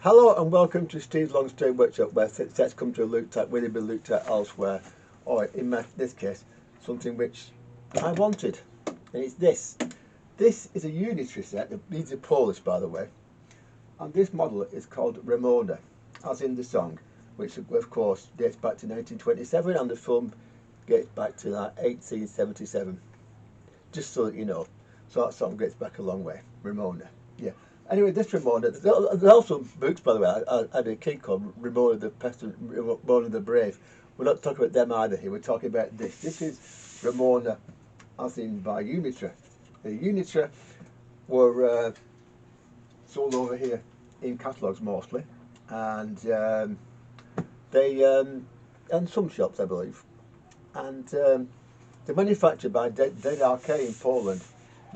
Hello and welcome to Steve's Long Stay Workshop, where sets come to looked at, will be looked at elsewhere, or in this case, something which I wanted, and it's this. This is a Unitra set. These are Polish, by the way, and this model is called Ramona, as in the song, which of course dates back to 1927, and the film dates back to 1877. Just so that you know, so that song gets back a long way. Ramona, yeah. Anyway, this Ramona, there's also books, by the way. I had a kid called Ramona the Pestilent, Ramona the Brave. We're not talking about them either here. We're talking about this. This is Ramona, as in by Unitra. The Unitra were sold over here in catalogues mostly, and and some shops, I believe, and they're manufactured by ZRK in Poland.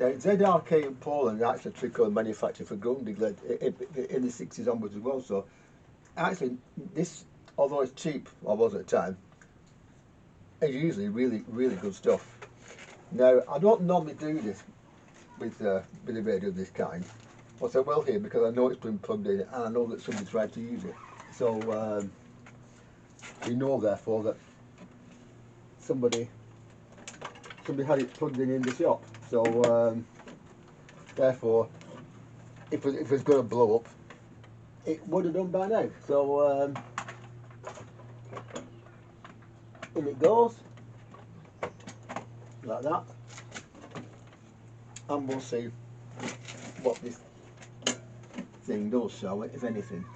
Now, ZRK in Poland actually took on manufacture for Grundig in the 60s onwards as well. So, actually, this, although it's cheap, or was at the time, is usually really, really good stuff. Now, I don't normally do this with a radio of this kind, but I will here because I know it's been plugged in and I know that somebody's tried to use it. So, we know, therefore, that somebody had it plugged in the shop. So therefore, if it was going to blow up, it would have done by now. So in it goes, like that, and we'll see what this thing does, shall we, if anything.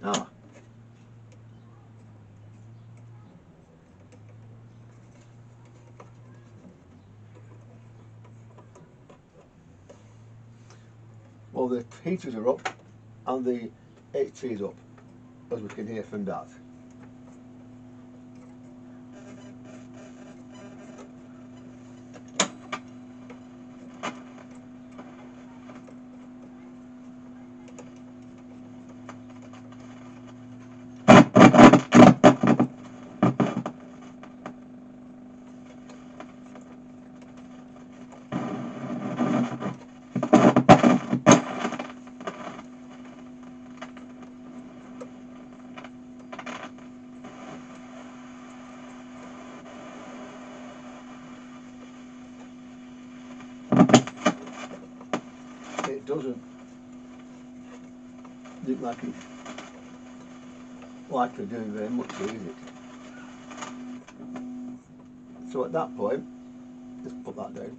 Ah. Well, the heaters are up and the HT is up, as we can hear from that. It doesn't look like it's likely to do very much, is it? So at that point, let's put that down,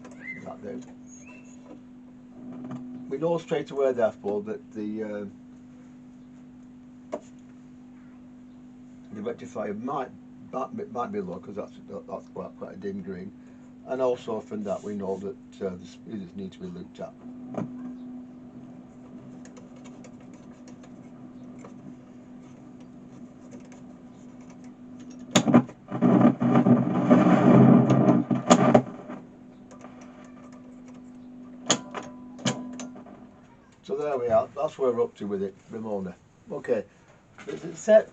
we know straight away, therefore, that the rectifier might be low, because that's quite a dim green, and also from that we know that the speeders need to be looked at. So there we are, that's where we're up to with it, Ramona. Okay, it's set,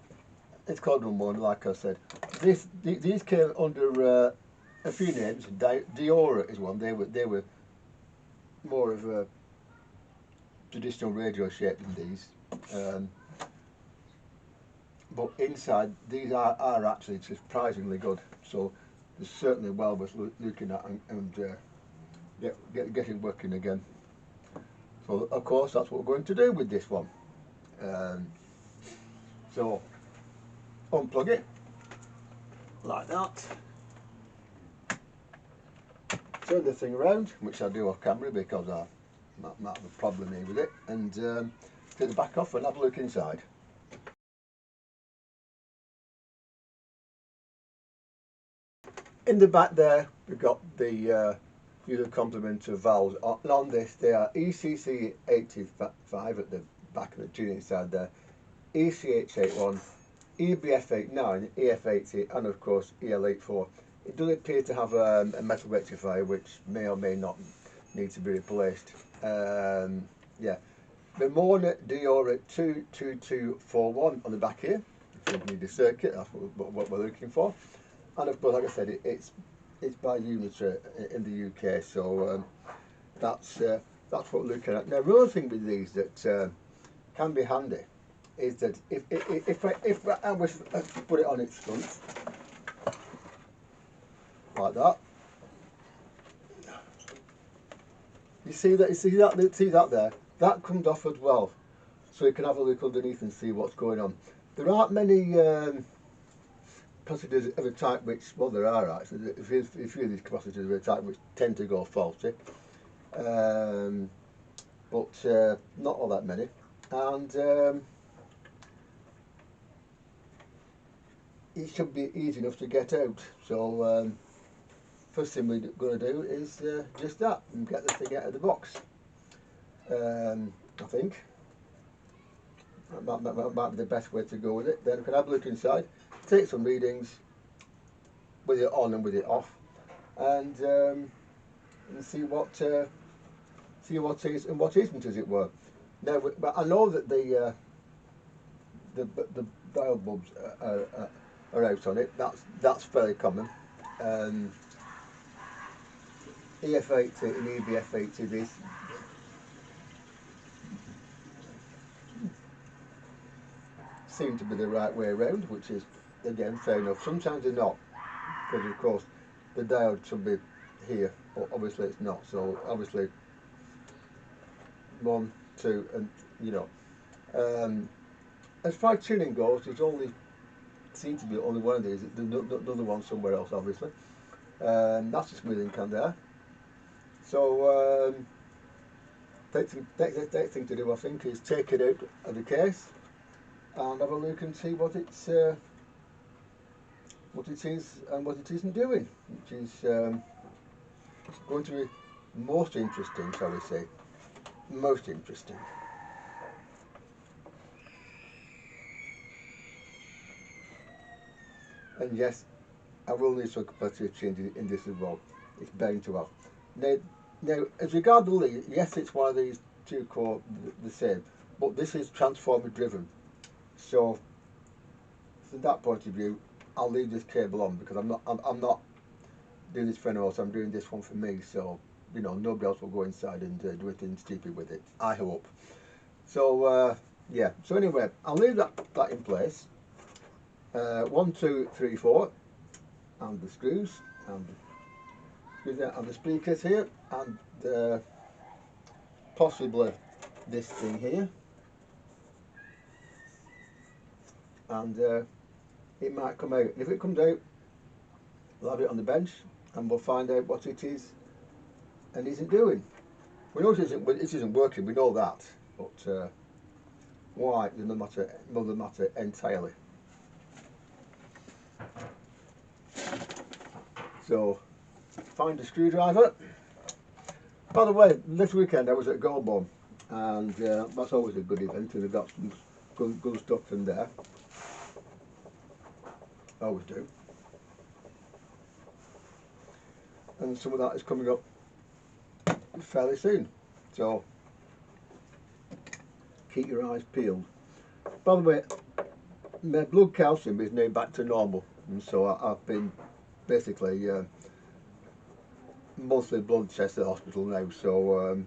it's called Ramona, like I said. These came under a few names. Diora is one. They were more of a traditional radio shape than these. But inside, these are actually surprisingly good. So they're certainly well worth looking at and getting working again. So of course that's what we're going to do with this one. So unplug it like that. Turn the thing around, which I do off camera because I might have a problem here with it, and take the back off and have a look inside. In the back there we've got the usual complement of valves. On this they are ECC 85 at the back of the tuning side there, ECH81, EBF89, EF80 and of course EL84. It does appear to have a metal rectifier which may or may not need to be replaced. Yeah, Ramona Diora 22241 on the back here. If you need a circuit, that's what we're looking for. And of course, like I said, it's it's by Unitra in the UK, so that's what we're looking at. Now, the other thing with these that can be handy is that if I wish to put it on its front like that, you see that there, that comes off as well, so you can have a look underneath and see what's going on. There aren't many capacitors of a type which, well, there are actually. A few of these capacitors of a type which tend to go faulty, but not all that many. And it should be easy enough to get out. So first thing we're going to do is just that, and get the thing out of the box. I think that might be the best way to go with it. Then we can have a look inside, take some readings with it on and with it off, and see what is and what isn't, as it were. Now, but I know that the dial bulbs are out on it. That's fairly common. EF80 and EBF80, these seem to be the right way around, which is again fair enough. Sometimes they're not, because of course the diode should be here, but obviously it's not. So obviously 1, 2, and you know. As far as tuning goes, there's only seems to be only one of these. There's another one somewhere else, obviously. That's the smoothing can there. So next thing to do, I think, is take it out of the case and have a look and see what it is and what it isn't doing, which is going to be most interesting, shall we say, most interesting. And yes, I will need some capacity changes in this as well. It's bound to have. Now, as regard the lead, yes, it's one of these two core the same, but this is transformer driven. So, from that point of view, I'll leave this cable on, because I'm not doing this for anyone else. I'm doing this one for me. So, you know, nobody else will go inside and do anything stupid with it, I hope. So yeah. So anyway, I'll leave that in place. 1, 2, 3, 4, and the screws, and the speakers here, and possibly this thing here, and it might come out. And if it comes out, we'll have it on the bench, and we'll find out what it is and isn't doing. We know it isn't working. We know that, but why is another matter entirely. So, find a screwdriver. By the way, this weekend I was at Goulburn, and that's always a good event, and they've got some good stuff from there. I always do. And some of that is coming up fairly soon, so keep your eyes peeled. By the way, my blood calcium is now back to normal, and so I've been basically monthly blood tests at the hospital now, so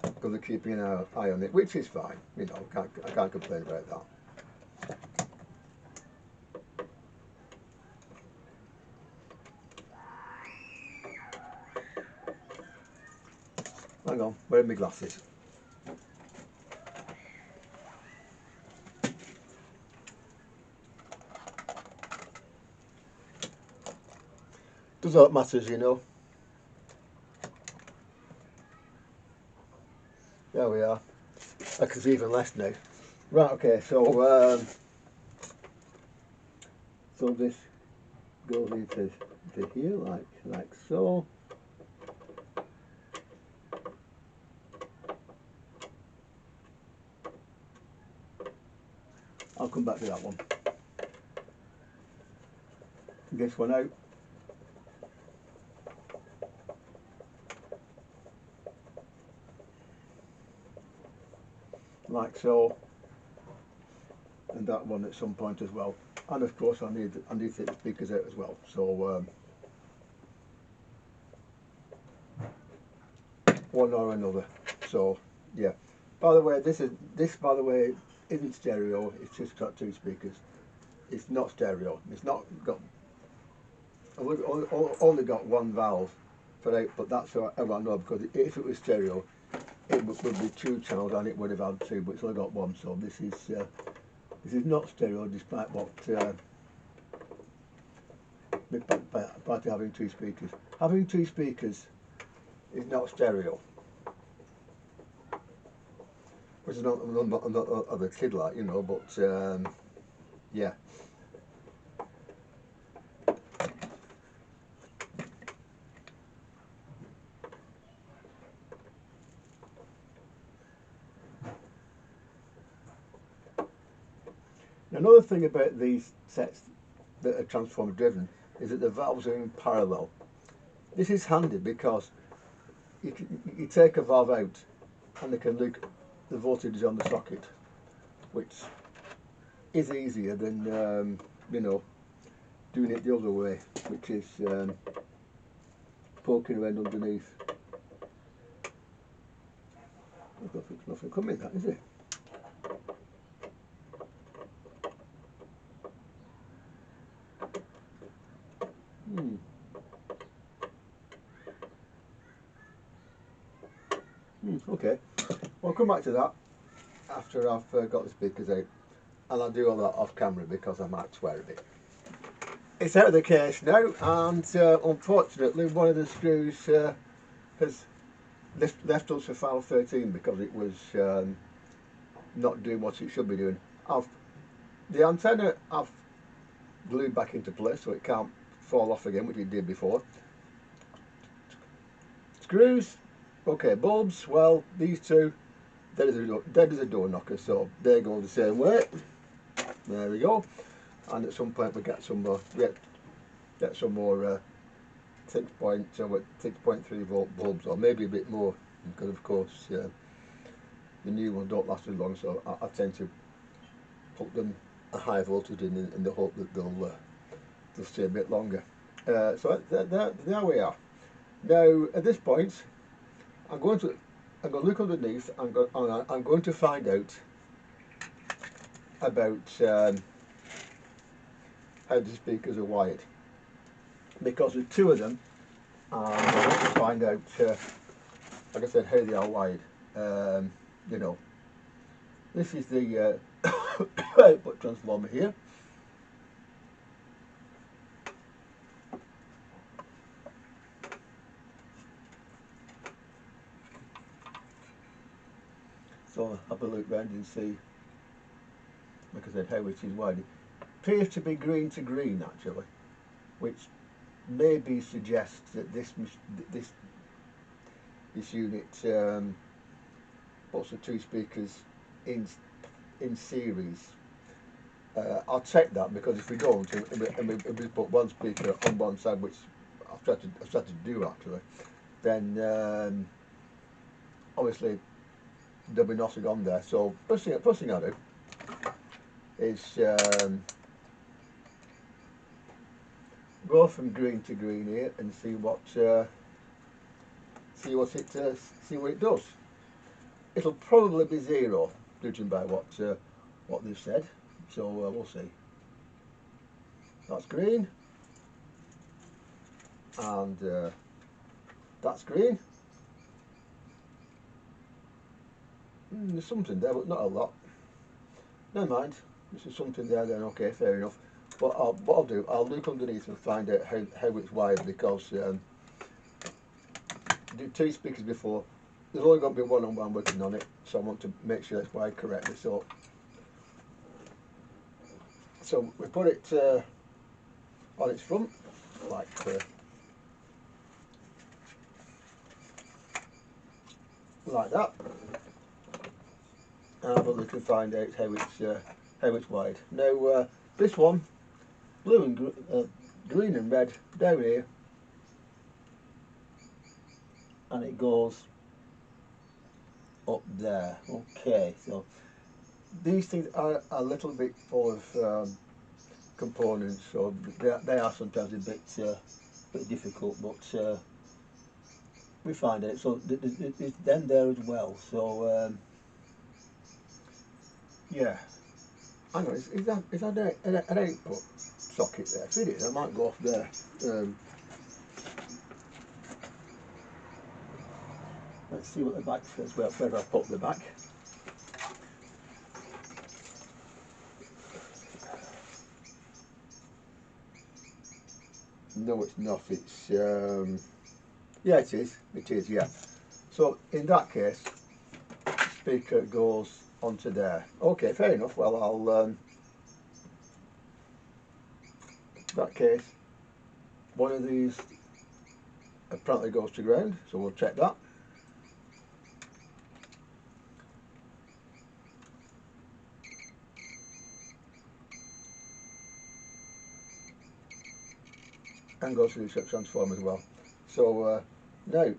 because they're keeping an eye on it, which is fine. You know, I can't complain about that. Hang on, where are my glasses? Does all that matters, you know. There we are. I can see even less now. Right, okay, so so this goes into here, like so. I'll come back to that one. This one out. Like so, and that one at some point as well. And of course, I need to take the speakers out as well. So one or another. So yeah. By the way, this by the way isn't stereo. It's just got two speakers. It's not stereo. It's not got. Only got one valve for out, but that's how I know, because if it was stereo, it would be two channels and it would have had two, but it's only got one. So this is not stereo, despite what by having two speakers. Having two speakers is not stereo. Which is not of a kid like, you know, but yeah. Another thing about these sets that are transformer driven is that the valves are in parallel. This is handy because you take a valve out and they can look the voltage on the socket, which is easier than you know, doing it the other way, which is poking around underneath. Nothing coming, that is it? Okay, we'll come back to that after I've got the speakers out, and I'll do all that off camera because I might swear a bit. It's out of the case now, and unfortunately one of the screws has left us for file 13 because it was not doing what it should be doing. The antenna I've glued back into place so it can't fall off again, which it did before. Screws, okay. Bulbs, well, these two, dead as a door knocker, so they go the same way. There we go. And at some point we get some more, get some more 6.3 volt bulbs, or maybe a bit more, because of course the new ones don't last as long, so I tend to put them a high voltage in the hope that they'll stay a bit longer. So there we are. Now at this point, I'm going to look underneath. I'm going to find out about how the speakers are wired, because with two of them, I want to find out, like I said, how they are wired. You know, this is the output transformer here. So I'll have a look round and see, like I said, how it is wired. It appears to be green to green actually, which maybe suggests that this unit puts the two speakers in series. I'll check that, because if we don't, and we put one speaker on one side, which I've tried to do actually, then obviously there'll be nothing on there. So first thing I do is go from green to green here and see what it does. It'll probably be zero, judging by what they've said. So we'll see. That's green, and that's green. There's something there, but not a lot. Never mind. There's something there then. Okay, fair enough. But what I'll do, I'll look underneath and find out how it's wired, because I did two speakers before. There's only going to be one working on it, so I want to make sure it's wired correctly. So we put it on its front, like that, and have a look and find out how it's wired. Now this one, blue and green and red down here, and it goes up there. Okay, so these things are a little bit full of components, so they are sometimes a bit difficult, but we find it. So it's then there as well. So yeah. Hang on, is that an output socket there? If it is, I might go off there. Let's see what the back says. Where I put the back. No, it's not. It's yeah, it is. It is. Yeah. So in that case, speaker goes onto there. Okay, fair enough. Well, I'll in that case, one of these apparently goes to ground, so we'll check that. And goes to the transformer as well. So now,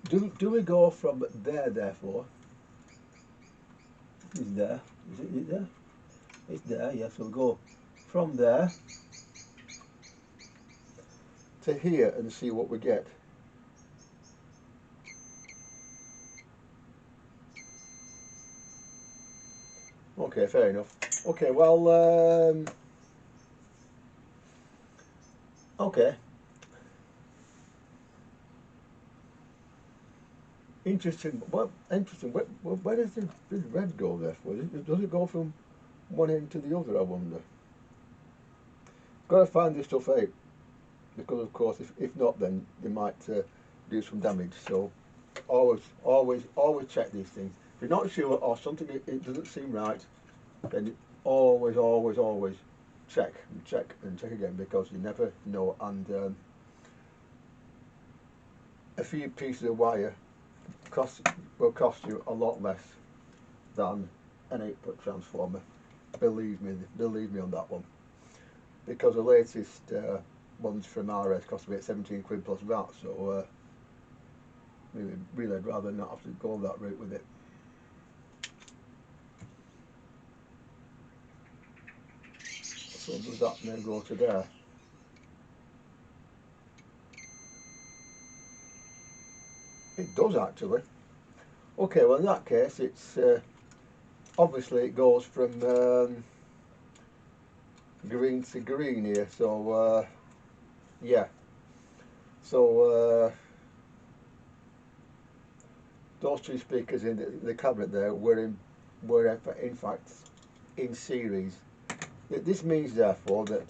do we go from there? Therefore, is there? Is it there? It's there. Yes. So we'll go from there to here and see what we get. Okay, fair enough. Okay, well, okay. Interesting. Well, interesting. Where does this red go there for? Does it go from one end to the other, I wonder? Got to find this stuff out, because of course, if not, then they might do some damage. So always check these things. If you're not sure or something it doesn't seem right, then always check and check again, because you never know. And a few pieces of wire will cost you a lot less than an 8-put transformer. Believe me on that one, because the latest ones from RS cost about 17 quid plus VAT. So really I'd rather not have to go that route with it. So does that now go to there? It does actually. Okay, well in that case it's obviously it goes from green to green here. So yeah. So those two speakers in the cabinet there were in fact in series. This means therefore that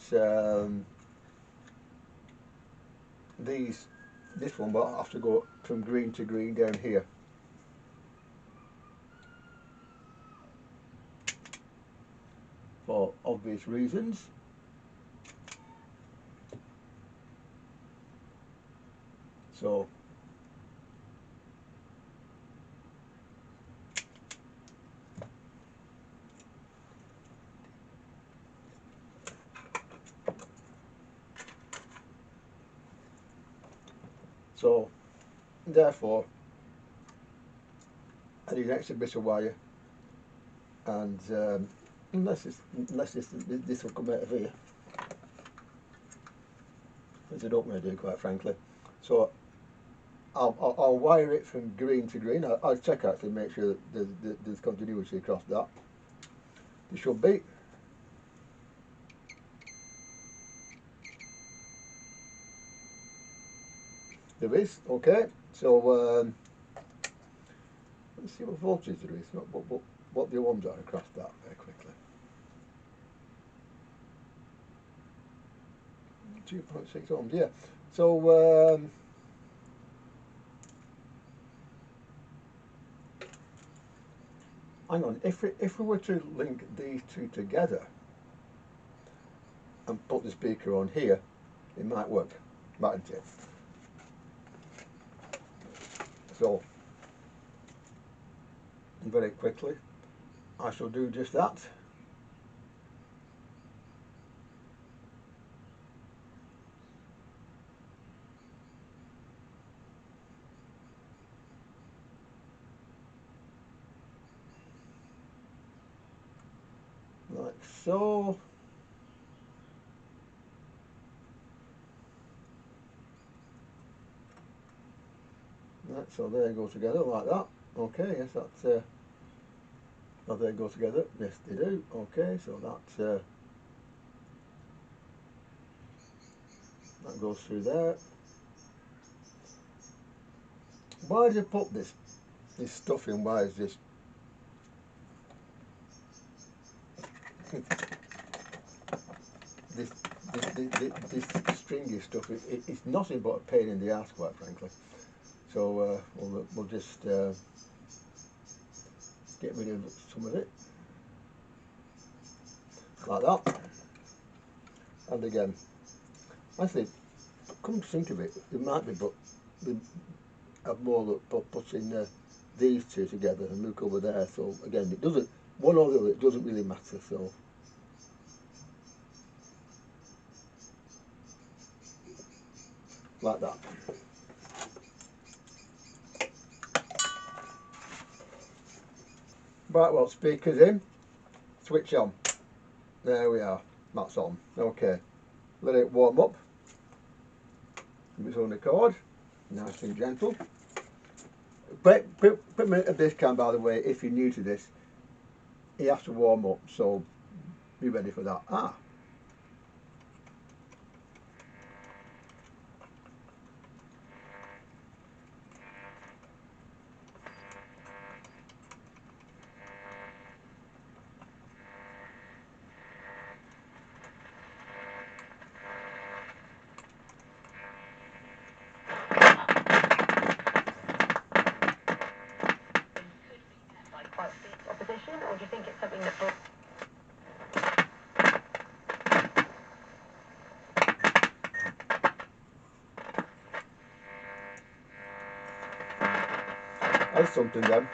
this one will have to go from green to green down here. For obvious reasons. So therefore I need an extra bit of wire, and unless this will come out of here, which I don't want to do, quite frankly. So I'll wire it from green to green. I'll check actually, make sure that there's continuity across that. There should be. There is. Okay. So let's see what voltage there is. What the ohms are across that very quickly. 2.6 ohms. Yeah. So hang on. If we were to link these two together and put the speaker on here, it might work, mightn't it? So very quickly I shall do just that. Like so. Right, so they go together like that. Okay, yes, that's now they go together. Yes, they do. Okay, so that that goes through there. Why did you put this stuff in? Why is this? this stringy stuff, it's nothing but a pain in the ass, quite frankly. So we'll just get rid of some of it, like that. And again, I think, come to think of it, there might be, but we have more look putting these two together and look over there. So again, it doesn't, one or the other, it doesn't really matter. So like that. Right, well, speakers in, switch on. There we are, that's on. Okay, let it warm up. If it's on the cord, nice and gentle. But a minute of this can, by the way, if you're new to this, you have to warm up, so be ready for that. Or do you think it's something that That's something then.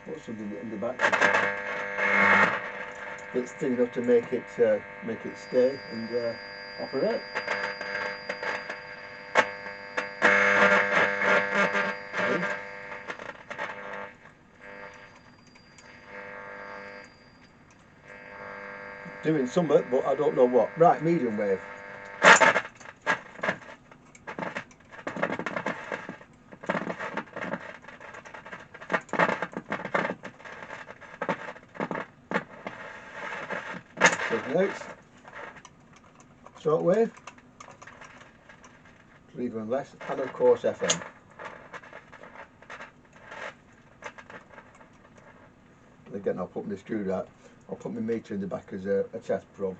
What's something in the back? It's thin enough to make it stay and operate. Doing something, but I don't know what. Right, medium wave. Notes. Short wave. Even less, and of course FM. And again, I'll put my screwdriver. I'll put my meter in the back as a test probe.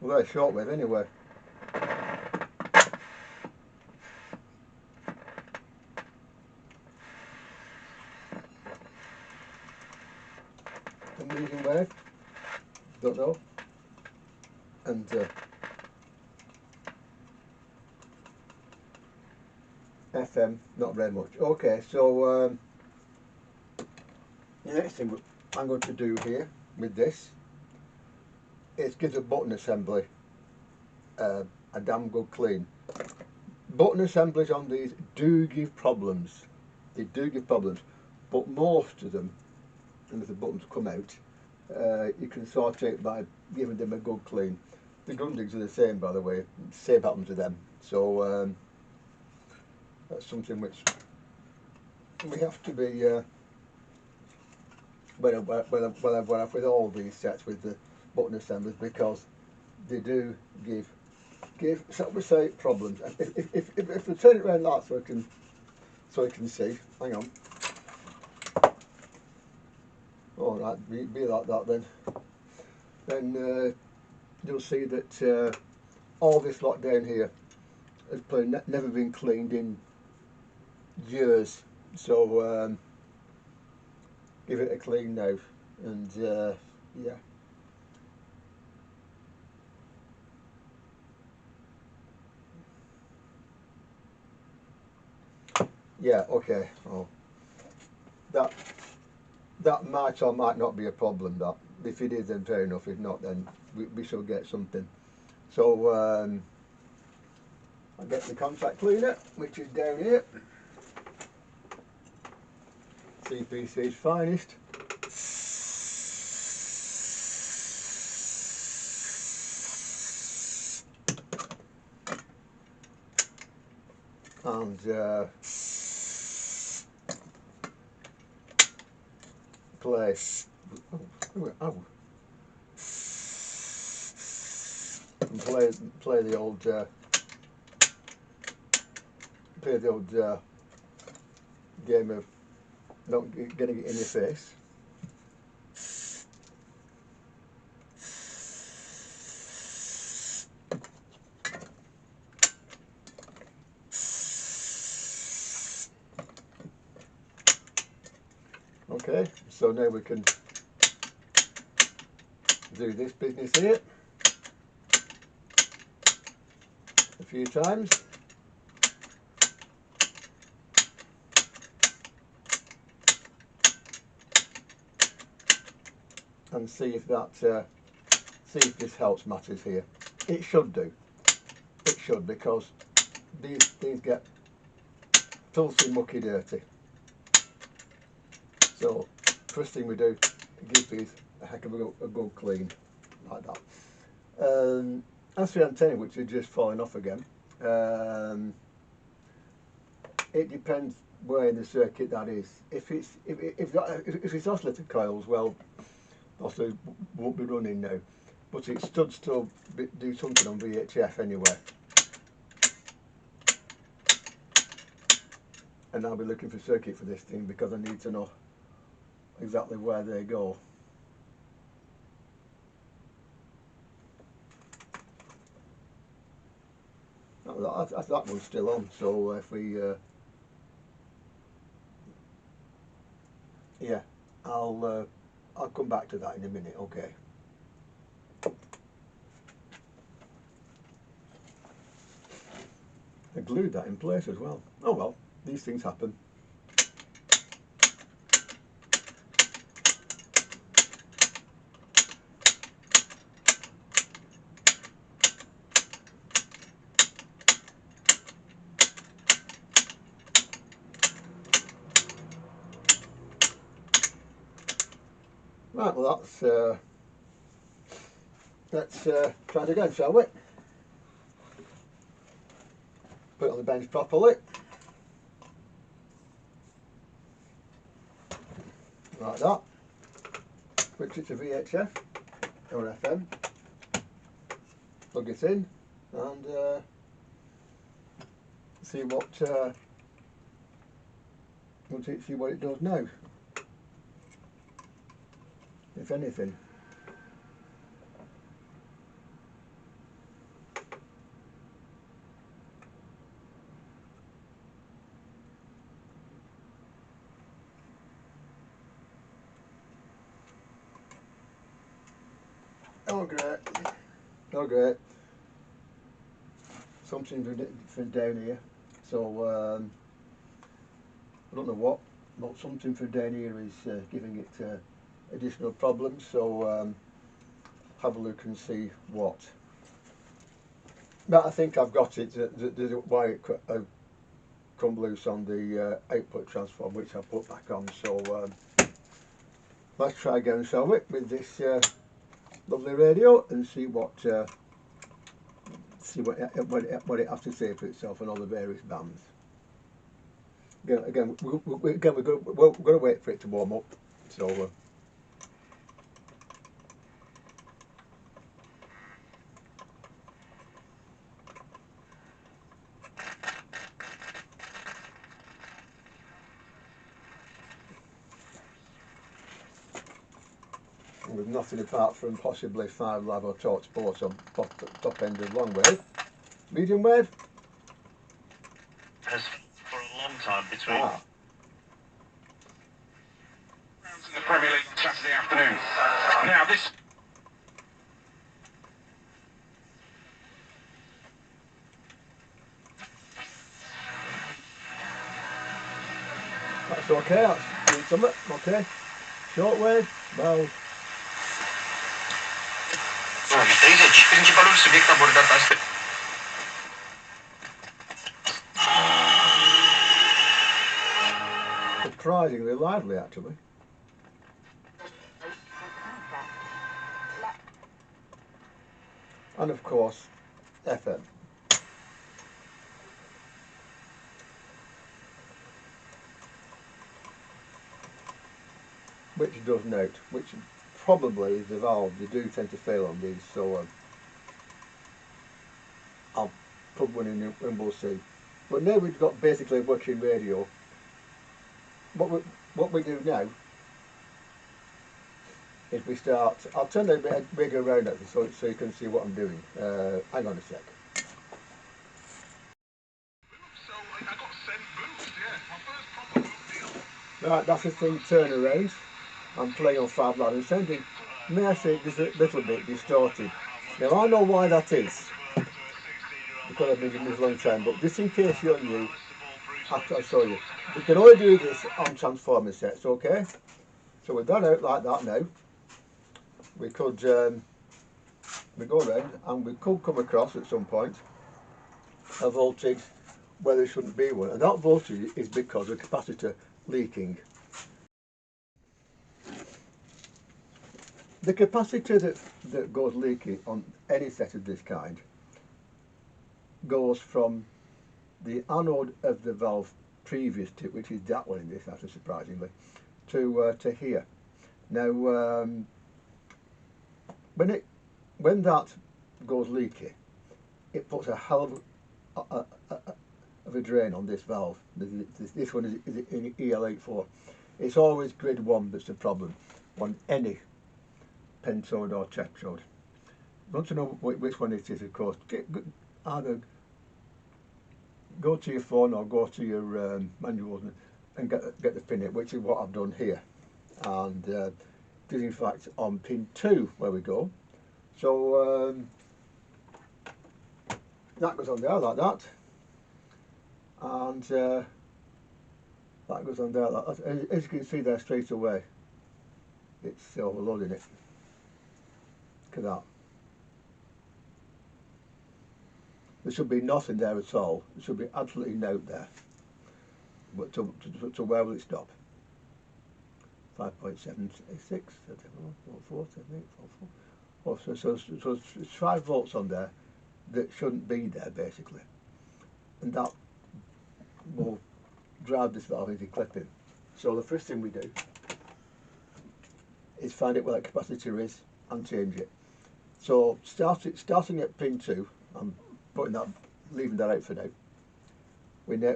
Well, that's shortwave anyway. A medium wave, don't know. And FM, not very much. Okay, so the next thing I'm going to do here with this is give the button assembly a damn good clean. Button assemblies on these do give problems. They do give problems, but most of them, and if the buttons come out, you can sort it by giving them a good clean. The Grundigs are the same, by the way. Same happens to them. So that's something which we have to be with all these sets with the button assemblies, because they do give shall we say, problems. If we turn it around like that so you can see, hang on. All right, be like that then you'll see that all this lot down here has probably never been cleaned in years. So give it a clean now, and yeah. Yeah, okay. Oh, that might or might not be a problem. That if it is, then fair enough. If not, then we shall get something. So I'll get the contact cleaner, which is down here. CPC's finest. And play. Oh. And play the old game of not getting it in your face. Okay, so now we can do this business here a few times. And see if this helps matters here. It should do. It should, because these get filthy, mucky, dirty. So first thing we do, give these a heck of a good clean, like that. As for the antenna, which is just falling off again, it depends where in the circuit that is. If it's oscillator coils, well, also won't be running now, but it should still do something on VHF anyway. And I'll be looking for circuit for this thing because I need to know exactly where they go. That one's still on, so if we yeah, I'll come back to that in a minute. Okay. I glued that in place as well. Oh well, these things happen. Right, well let's try it again, shall we? Put it on the bench properly. Like that. Switch it to VHF or FM. Plug it in and see what it does now, if anything. Oh great, oh great. Something from down here. So I don't know what, but something from down here is giving it additional problems. So have a look and see what. But I think I've got it. There's a wire come loose on the output transform, which I put back on. So let's try again, shall we, with this lovely radio and see what it has to say for itself on all the various bands. Again, we're going to wait for it to warm up. So. With nothing apart from possibly 5 live or torch ports on top end of long wave. Medium wave? As for a long time between. The Premier League on Saturday afternoon. Now this. That's okay, that's doing something, okay. Shortwave, well. No, 30 balów subiekta borda tasty. Surprisingly lively actually. And of course, FM. Which does note, which probably is the valve, they do tend to fail on these, so I'll plug one in and we'll see. But now we've got basically a working radio. What we do now is we start, I'll turn the radio around at so you can see what I'm doing. Hang on a sec. So I got sent boost, yeah. My first proper boost deal. Right, that's the thing, turn around. I'm playing on 5 line and sounding, may I say, just a little bit distorted. Now I know why that is, because I've been doing this a long time, but just in case you're new, I'll show you. We can only do this on transformer sets, okay? So with that out like that now, we could we go around and we could come across at some point a voltage where there shouldn't be one, and that voltage is because of the capacitor leaking. The capacitor that goes leaky on any set of this kind goes from the anode of the valve previous to, which is that one in this, actually surprisingly, to here. Now, when that goes leaky, it puts a hell of a drain on this valve. This one is in EL84. It's always grid 1 that's the problem on any pentode or tetrode. You want to know which one it is, of course, either go to your phone or go to your manuals and get the pin in, which is what I've done here. And this is in fact on pin 2 where we go. So that goes on there like that, and that goes on there like that. As you can see there straight away, it's overloading it. Look at that. There should be nothing there at all. There should be absolutely no there. But to where will it stop? 5.76, 4, 7, 8, 4, 4. So it's 5 volts on there that shouldn't be there basically. And that will drive this valve into clipping. So the first thing we do is find out where that capacitor is and change it. So starting at pin 2, I'm leaving that out for now. We now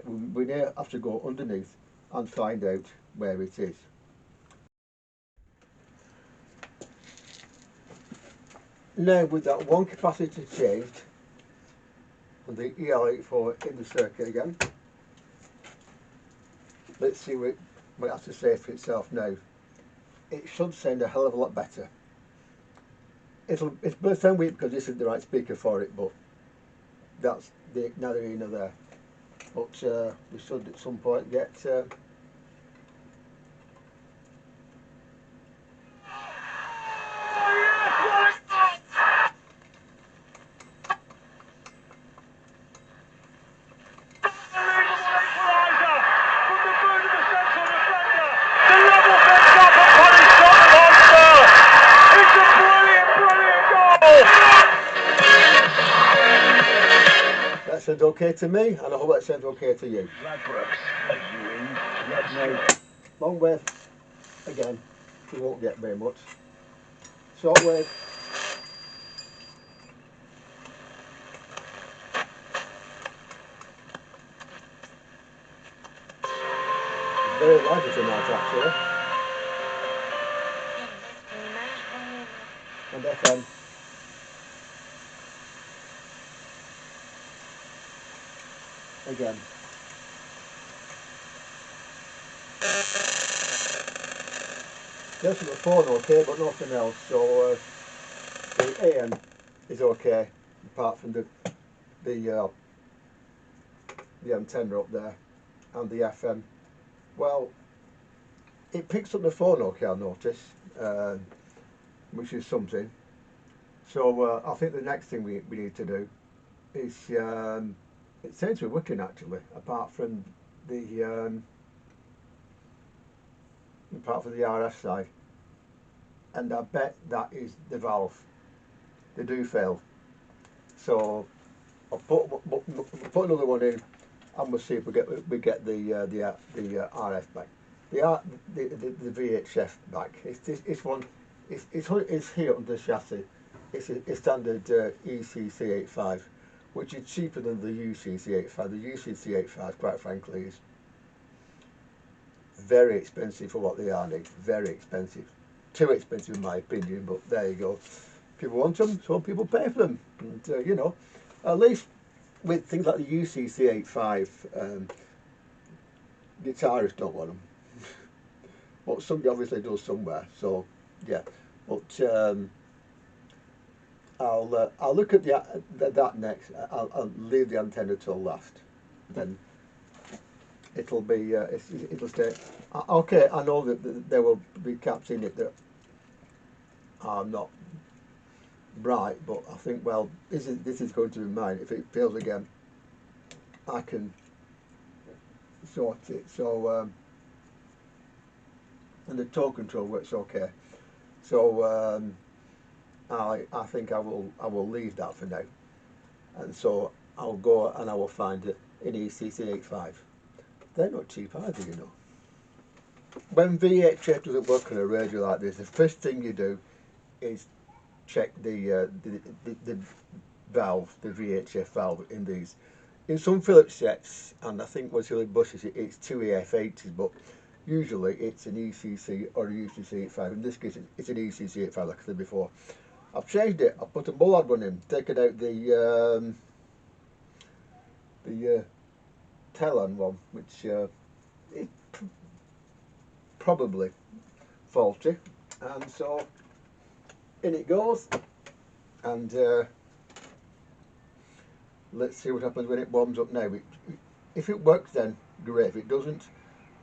have to go underneath and find out where it is. Now with that one capacitor changed, and the EL84 in the circuit again, let's see what it has to say for itself now. It should sound a hell of a lot better. It's going to sound weak because this isn't the right speaker for it, but that's neither here nor there. But we should at some point get that sounds okay to me, and I hope that sounds okay to you. Now, long wave, again, we won't get very much. Short wave, very lively tonight actually. And FM. Again. Gets on the phone okay, but nothing else. So the AM is okay, apart from the antenna up there, and the FM. Well, it picks up the phone okay, I notice, which is something. So I think the next thing we need to do is it seems to be working actually, apart from the RF side, and I bet that is the valve. They do fail. So I'll put another one in, and we'll see if we get the RF back. The VHF back. It's one. It's here under the chassis. It's a standard ECC85, which is cheaper than the UCC85. The UCC85, quite frankly, is very expensive for what they are, Nick. Very expensive. Too expensive in my opinion, but there you go. People want them, so people pay for them. And you know, at least with things like the UCC85, guitarists don't want them. But somebody obviously does somewhere. So yeah, but I'll look at that next. I'll leave the antenna till last. Then it'll be it'll stay. Okay, I know that there will be caps in it that are not bright, but I think, well, this is going to be mine. If it fails again, I can sort it. So and the tone control works okay. So I think I will leave that for now, and so I'll go and I will find an ECC85. They're not cheap either, you know. When VHF doesn't work on a radio like this, the first thing you do is check the valve, the VHF valve in these. In some Philips sets, and I think what's really bushes, it's two EF80s, but usually it's an ECC or a UCC85. In this case, it's an ECC85, like I said before. I've changed it. I've put a bollard one in, taken out the Telan one, which is probably faulty, and so in it goes, and let's see what happens when it warms up now. If it works, then great. If it doesn't,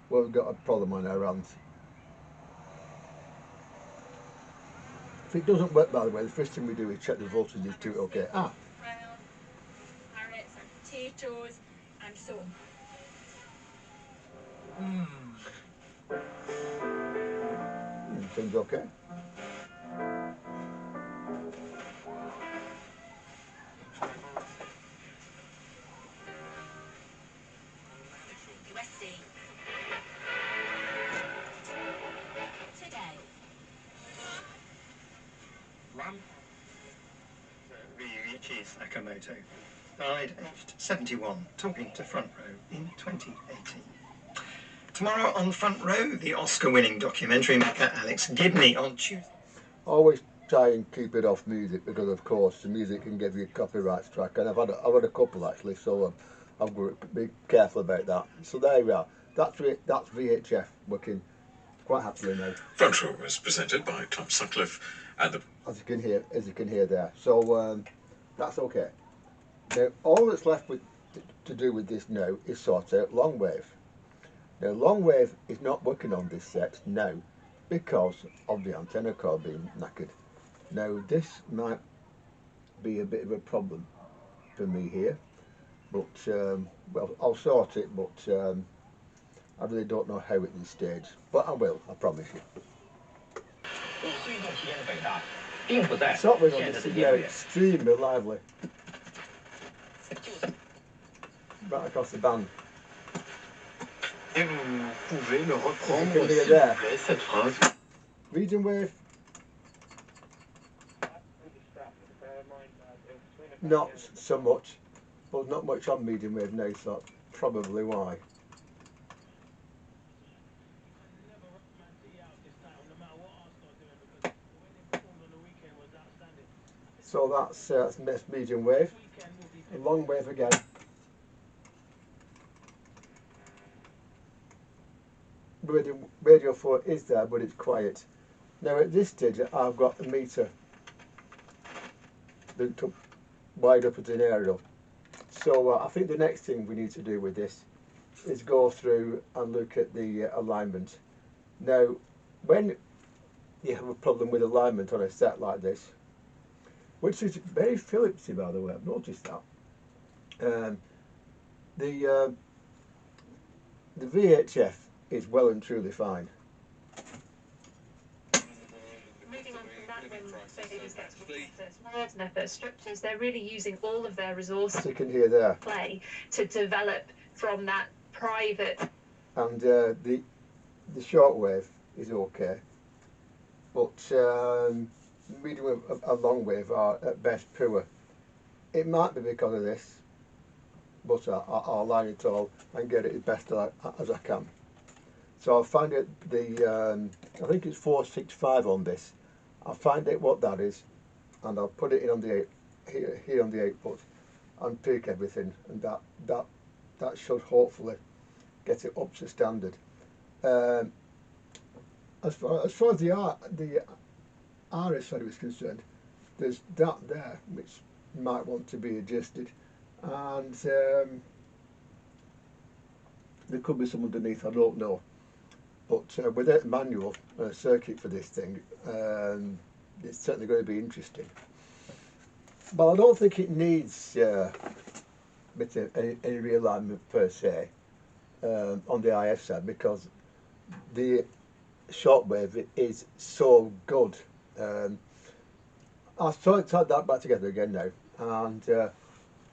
well, we've got a problem on our hands. If it doesn't work, by the way, the first thing we do is check the voltages to it. Okay. Carrots and potatoes and so. Seems okay. USC. Today. Ryuichi Sakamoto died aged 71, talking to Front Row in 2018. Tomorrow on Front Row, the Oscar-winning documentary maker Alex Gibney on Tuesday. Always try and keep it off music, because of course the music can give you a copyright strike, and I've had a couple actually, so I've got to be careful about that. So there we are. That's VHF working quite happily now. Front Row was presented by Tom Sutcliffe and the... As you can hear there. So that's okay. Now all that's left to do with this now is sort out long wave. Now long wave is not working on this set now because of the antenna cord being knackered. Now this might be a bit of a problem for me here, but well, I'll sort it, but I really don't know how at this stage, but I will, I promise you. Something on this is now extremely lively. Right across the band. Et vous pouvez me reprendre, You can hear s'il there. vous plaît, cette phrase. Medium wave, not so much, but not much on medium wave now, so that's probably why. So that's medium wave. Long wave again. Radio 4 is there, but it's quiet. Now at this stage I've got the meter looked up, wide up at an aerial. So I think the next thing we need to do with this is go through and look at the alignment. Now when you have a problem with alignment on a set like this, which is very Philipsy by the way, I've noticed that, the VHF is well and truly fine. Moving on from that, when babies get to their first words and their first structures, they're really using all of their resources As you can hear there. play to develop from that private. And the shortwave is okay, but medium and long wave are at best poor. It might be because of this, but I'll line it all and get it as best as I can. So I'll find it I think it's 465 on this. I'll find out what that is, and I'll put it in on the here on the 8-foot and peak everything, and that should hopefully get it up to standard. As far as the RS side is concerned, there's that there which might want to be adjusted, and there could be some underneath, I don't know. But without a manual circuit for this thing, it's certainly going to be interesting. But I don't think it needs any realignment per se on the IF side, because the shortwave is so good. I'll tie that back together again now, and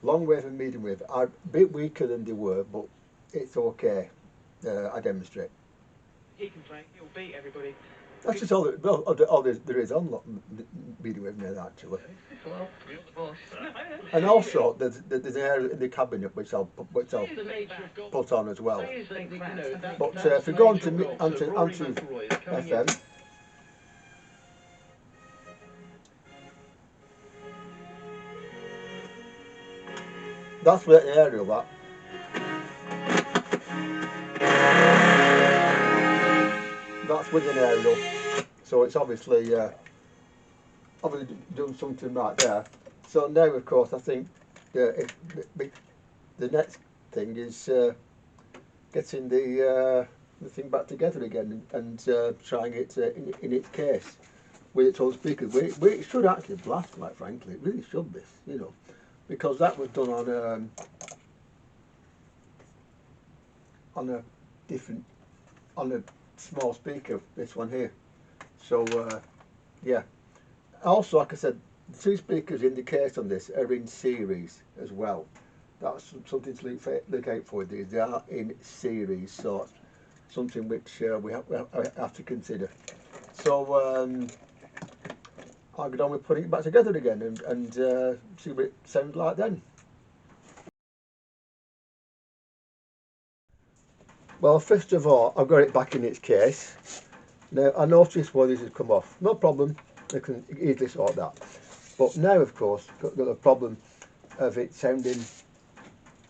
long wave and medium wave are a bit weaker than they were, but it's okay. I demonstrate. He can play, he'll beat everybody. That's just all there is on medium wave now, actually. Well, you're the boss. And also there's an area in the cabinet which I'll put on as well. But if we go onto FM, that's where the aerial that. That's with an aerial, so it's obviously done something right there. So now, of course, I think the next thing is getting the thing back together again and trying it in its case with its own speakers. It should actually blast, quite frankly. It really should be, you know, because that was done on a small speaker, this one here. So yeah. Also, like I said, the two speakers in the case on this are in series as well. That's something to look out for. These, they are in series, so something which we have to consider. So I'll get on with putting it back together again and see what it sounds like then. Well, first of all, I've got it back in its case. Now, I noticed why this has come off. No problem, I can easily sort that. But now, of course, got the problem of it sounding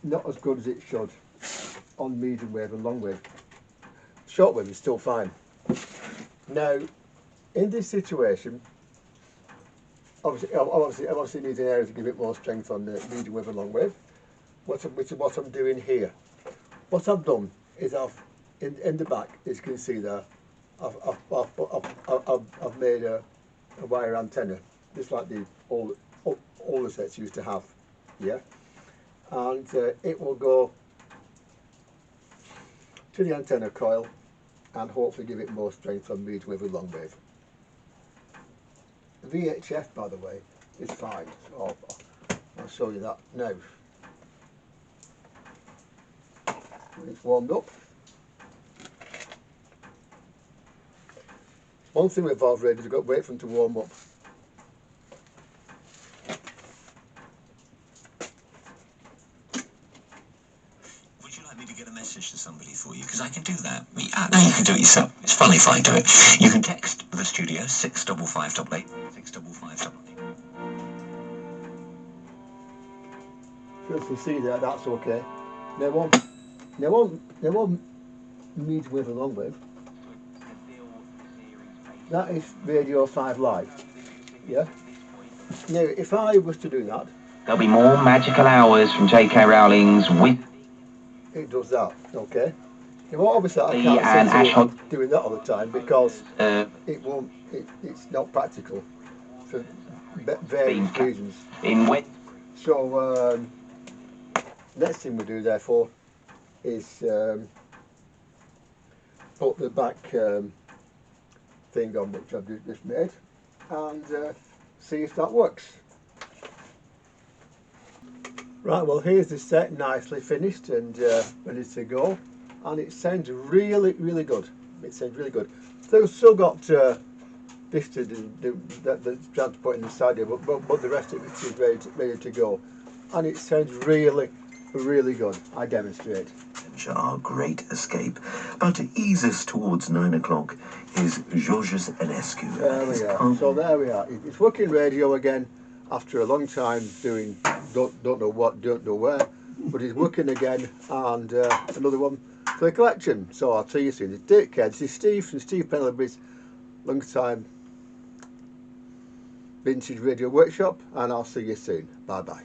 not as good as it should on medium wave and long wave. Short wave is still fine. Now, in this situation, obviously needs an area to give it more strength on the medium wave and long wave, which is what I'm doing here. What I've done is in the back, as you can see there, I've made a wire antenna, just like all the sets used to have, yeah. And it will go to the antenna coil and hopefully give it more strength on medium wave and long wave. The VHF, by the way, is fine. So I'll show you that now. It's warmed up. One thing with valve radios, you've got to wait for them to warm up. Would you like me to get a message to somebody for you? Because I can do that. No, you can do it yourself. It's funny if I do it. You can text the studio 65588 65588. So you can see there, that's okay. Now one medium wave and long wave. that is Radio 5 Live. Yeah. Now, if I was to do that, There'll be more magical hours from J.K. Rowling's with it does that. Okay. Now, obviously, I Lee can't and sit here Ash doing that all the time because it won't. It's not practical for various reasons. in with So next thing we do, therefore, is put the back thing on which I've just made, and see if that works. Right, well, here's the set, nicely finished and ready to go, and it sounds really, really good. It sounds really good. So we've still got this to do, that's trying to put in the side here, but the rest of it is ready to go, and it sounds really, really good. I demonstrate. Our great escape. But to ease us towards 9 o'clock is Georges Enescu. There we are. So there we are. It's working radio again after a long time doing don't know what, don't know where, but it's working again, and another one for the collection. So I'll see you soon. Take care. This is Steve from Steve Pendlebury's long time vintage radio workshop, and I'll see you soon. Bye bye.